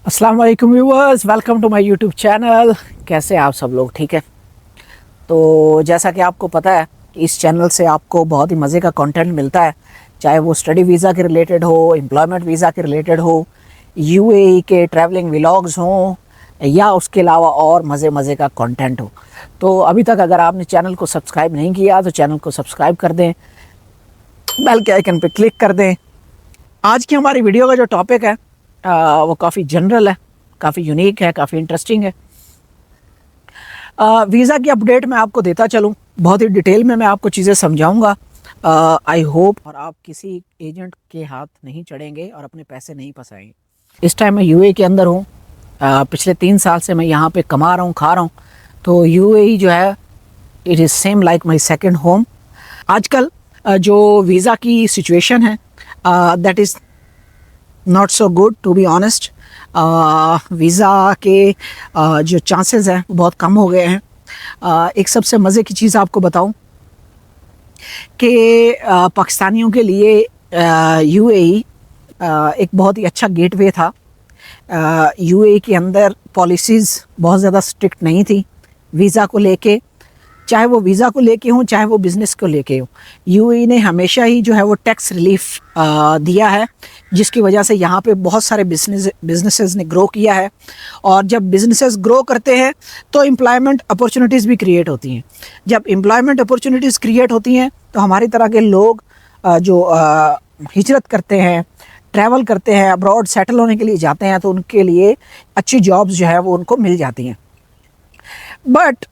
अस्सलाम वालेकुम viewers, welcome to my YouTube channel. कैसे हैं आप सब लोग? ठीक है। तो जैसा कि आपको पता है कि इस चैनल से आपको बहुत ही मज़े का कंटेंट मिलता है, चाहे वो स्टडी वीज़ा के रिलेटेड हो, एम्प्लॉयमेंट वीज़ा के रिलेटेड हो, यूएई के ट्रैवलिंग व्लॉग्स हों या उसके अलावा और मज़े का कंटेंट हो। तो अभी तक अगर आपने चैनल को सब्सक्राइब नहीं किया तो चैनल को सब्सक्राइब कर दें, बेल के आइकन पर क्लिक कर दें। आज की हमारी वीडियो का जो टॉपिक है वो काफ़ी जनरल है, काफ़ी यूनिक है, काफ़ी इंटरेस्टिंग है। वीज़ा की अपडेट मैं आपको देता चलूँ, बहुत ही डिटेल में मैं आपको चीज़ें समझाऊंगा। आई होप और आप किसी एजेंट के हाथ नहीं चढ़ेंगे और अपने पैसे नहीं फंसाएंगे। इस टाइम मैं यूएई के अंदर हूँ। पिछले 3 साल से मैं यहाँ पे कमा रहा हूँ, खा रहा हूँ। तो यूएई जो है, it is same like my second home. आजकल जो वीज़ा की सिचुएशन है that is not so good to be honest. Visa के जो चांसेस हैं वो बहुत कम हो गए हैं। एक सबसे मज़े की चीज़ आपको बताऊं कि पाकिस्तानियों के लिए यूएई एक बहुत ही अच्छा गेटवे था। यूएई के अंदर पॉलिसीज़ बहुत ज़्यादा स्ट्रिक्ट नहीं थी वीज़ा को लेके, चाहे वो वीज़ा को लेके हो चाहे वो बिज़नेस को लेके हो। यूएई ने हमेशा ही जो है वो टैक्स रिलीफ दिया है, जिसकी वजह से यहाँ पे बहुत सारे बिजनेसेस ने ग्रो किया है। और जब बिजनेसेस ग्रो करते हैं तो एम्प्लॉयमेंट अपॉर्चुनिटीज़ भी क्रिएट होती हैं। जब एम्प्लॉयमेंट अपॉर्चुनिटीज़ क्रिएट होती हैं तो हमारी तरह के लोग जो हिजरत करते हैं, ट्रैवल करते हैं, अब्रॉड सेटल होने के लिए जाते हैं, तो उनके लिए अच्छी जॉब्स जो है वो उनको मिल जाती हैं। बट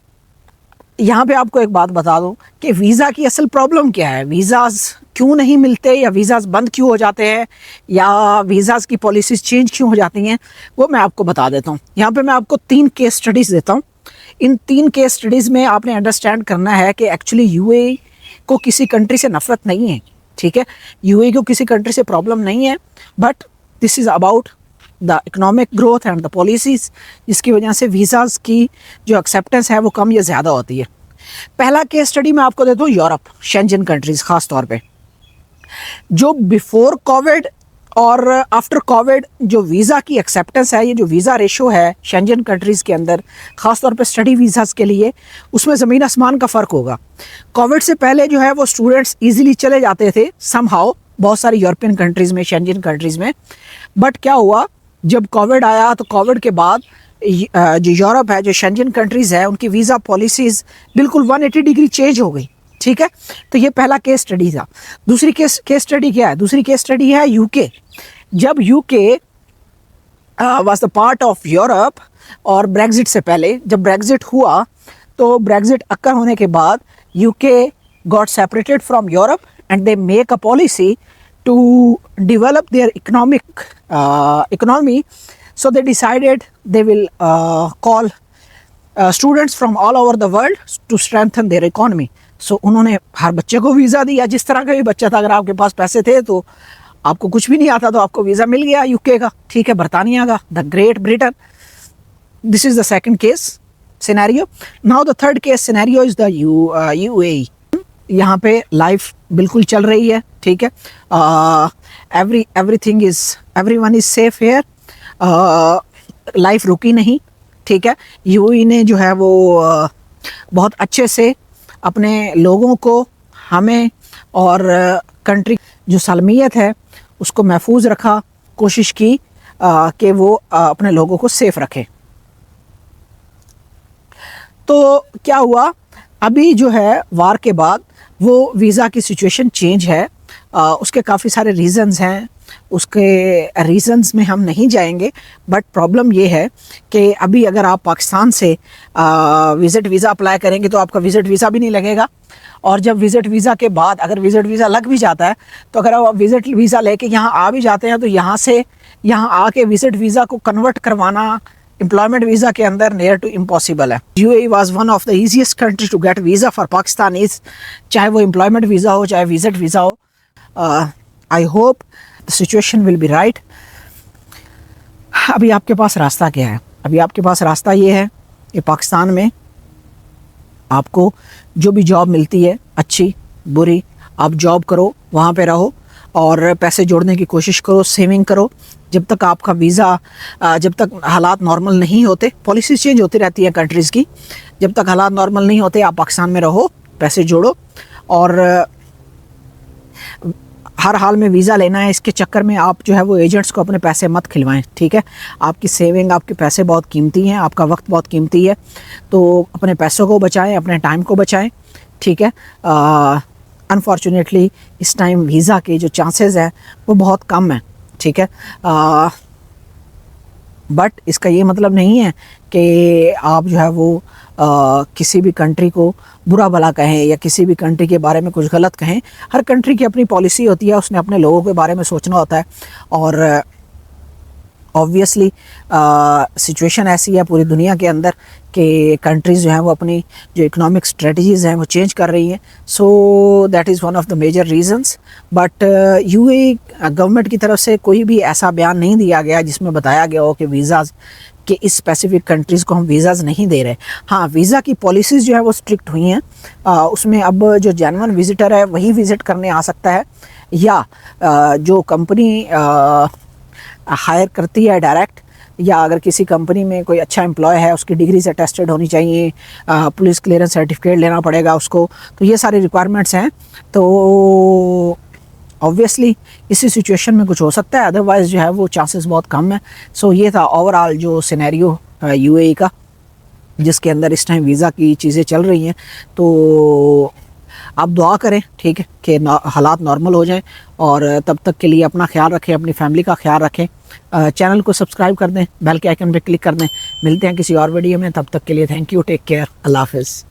यहाँ पे आपको एक बात बता दूं कि वीज़ा की असल प्रॉब्लम क्या है, वीज़ाज़ क्यों नहीं मिलते, या वीज़ाज़ बंद क्यों हो जाते हैं, या वीज़ाज़ की पॉलिसीज़ चेंज क्यों हो जाती हैं, वो मैं आपको बता देता हूँ। यहाँ पे मैं आपको 3 केस स्टडीज़ देता हूँ। इन 3 केस स्टडीज़ में आपने अंडरस्टैंड करना है कि एक्चुअली यूएई को किसी कंट्री से नफ़रत नहीं है, ठीक है। यूएई को किसी कंट्री से प्रॉब्लम नहीं है, but this is about the economic growth and the policies, जिसकी वजह से वीज़ाज़ की जो एक्सेप्टेंस है वो कम या ज़्यादा होती है। पहला केस स्टडी मैं आपको देता हूँ यूरोप, शेंजन कंट्रीज़ ख़ास तौर पे। जो बिफोर कोविड और आफ्टर कोविड जो वीज़ा की एक्सेप्टेंस है, ये जो वीज़ा रेशो है शेंजन कंट्रीज़ के अंदर, ख़ास तौर पे स्टडी वीज़ाज़ के लिए, उसमें ज़मीन आसमान का फ़र्क होगा। कोविड से पहले जो है वो स्टूडेंट्स ईजिली चले जाते थे समहाउ बहुत सारी यूरोपियन कंट्रीज़ में, शेंजन कंट्रीज़ में। बट क्या हुआ, जब कोविड आया तो कोविड के बाद जो यूरोप है, जो शेंजन कंट्रीज़ है, उनकी वीज़ा पॉलिसीज़ बिल्कुल 180 डिग्री चेंज हो गई, ठीक है। तो ये पहला केस स्टडी था। दूसरी केस स्टडी क्या है? दूसरी केस स्टडी है यूके। जब UK was the part of Europe, और ब्रेग्जिट से पहले जब ब्रेग्जिट हुआ, तो ब्रेग्जिट अक्कर होने के बाद UK got separated from Europe and they make a policy to develop their economy. So they decided they will call students from all over the world to strengthen their economy. So उन्होंने हर बच्चे को visa दिया, जिस तरह का भी बच्चा था। अगर आपके पास पैसे थे तो आपको कुछ भी नहीं आता तो आपको वीज़ा मिल गया यूके का, ठीक है, बरतानिया का, the great Britain. This is the second case scenario. Now the third case scenario is the UAE. यहाँ पे लाइफ बिल्कुल चल रही है, ठीक है। Everything is, everyone is safe here. Life रुकी नहीं, ठीक है। यूएई ने जो है वो बहुत अच्छे से अपने लोगों को, हमें और कंट्री जो सलमियत है उसको महफूज रखा, कोशिश की कि वो अपने लोगों को सेफ रखे। तो क्या हुआ, अभी जो है वार के बाद वो वीज़ा की सिचुएशन चेंज है। उसके काफ़ी सारे रीज़न्स हैं, उसके रीज़न्स में हम नहीं जाएंगे। बट प्रॉब्लम ये है कि अभी अगर आप पाकिस्तान से विज़िट वीज़ा अप्लाई करेंगे तो आपका विज़िट वीज़ा भी नहीं लगेगा। और जब विज़िट वीज़ा के बाद अगर विज़िट वीज़ा लग भी जाता है, तो अगर आप विज़िट वीज़ा लेके यहाँ आ भी जाते हैं तो यहाँ से यहाँ आके विज़िट वीज़ा को कन्वर्ट करवाना एम्प्लॉयमेंट वीज़ा के अंदर नियर टू इम्पॉसिबल है। UAE was one of the easiest country to get visa for Pakistanis, चाहे वो एम्प्लॉयमेंट वीज़ा हो चाहे विज़िट वीज़ा हो। I hope the situation will be right. अभी आपके पास रास्ता क्या है? अभी आपके पास रास्ता ये है कि पाकिस्तान में आपको जो भी जॉब मिलती है, अच्छी बुरी, आप जॉब करो, वहाँ पे रहो और पैसे जोड़ने की कोशिश करो, सेविंग करो, जब तक आपका वीज़ा जब तक हालात नॉर्मल नहीं होते, पॉलिसीज़ चेंज होती रहती हैं कंट्रीज़ की, जब तक हालात नॉर्मल नहीं होते आप पाकिस्तान में रहो, पैसे जोड़ो और हर हाल में वीज़ा लेना है। इसके चक्कर में आप जो है वो एजेंट्स को अपने पैसे मत खिलवाएं, ठीक है। आपकी सेविंग, आपके पैसे बहुत कीमती हैं, आपका वक्त बहुत कीमती है, तो अपने पैसों को बचाएं, अपने टाइम को बचाएं, ठीक है। अनफॉर्चुनेटली इस टाइम वीज़ा के जो चांसेस हैं वो बहुत कम हैं, ठीक है। बट इसका ये मतलब नहीं है कि आप जो है वो किसी भी कंट्री को बुरा भला कहें या किसी भी कंट्री के बारे में कुछ गलत कहें। हर कंट्री की अपनी पॉलिसी होती है, उसने अपने लोगों के बारे में सोचना होता है और ऑब्वियसली सिचुएशन ऐसी है पूरी दुनिया के अंदर कि कंट्रीज़ जो हैं वो अपनी जो इकोनॉमिक स्ट्रेटजीज़ हैं वो चेंज कर रही हैं। So that is one of the major reasons. But UAE government की तरफ से कोई भी ऐसा बयान नहीं दिया गया जिसमें बताया गया हो कि वीज़ाज़ कि इस स्पेसिफिक कंट्रीज़ को हम वीज़ाज़ नहीं दे रहे। हाँ, वीज़ा की पॉलिसीज़ जो है वो स्ट्रिक्ट हुई हैं। उसमें अब जो जेन्युइन विज़िटर है वही विज़िट करने आ सकता है, या जो कंपनी हायर करती है डायरेक्ट, या अगर किसी कंपनी में कोई अच्छा एम्प्लॉय है उसकी डिग्री से टेस्टेड होनी चाहिए, पुलिस क्लियरेंस सर्टिफिकेट लेना पड़ेगा उसको, तो ये सारी रिक्वायरमेंट्स हैं। तो ऑब्वियसली इसी सिचुएशन में कुछ हो सकता है, अदरवाइज़ जो है वो चांसेस बहुत कम है। सो ये था ओवरऑल जो सिनेरियो यूएई का, जिसके अंदर इस टाइम वीज़ा की चीज़ें चल रही हैं। तो आप दुआ करें, ठीक है, कि हालात नॉर्मल हो जाएं और तब तक के लिए अपना ख्याल रखें, अपनी फैमिली का ख्याल रखें। चैनल को सब्सक्राइब कर दें, बेल के आइकन पे क्लिक कर दें। मिलते हैं किसी और वीडियो में, तब तक के लिए थैंक यू, टेक केयर, अल्लाह हाफ़िज़।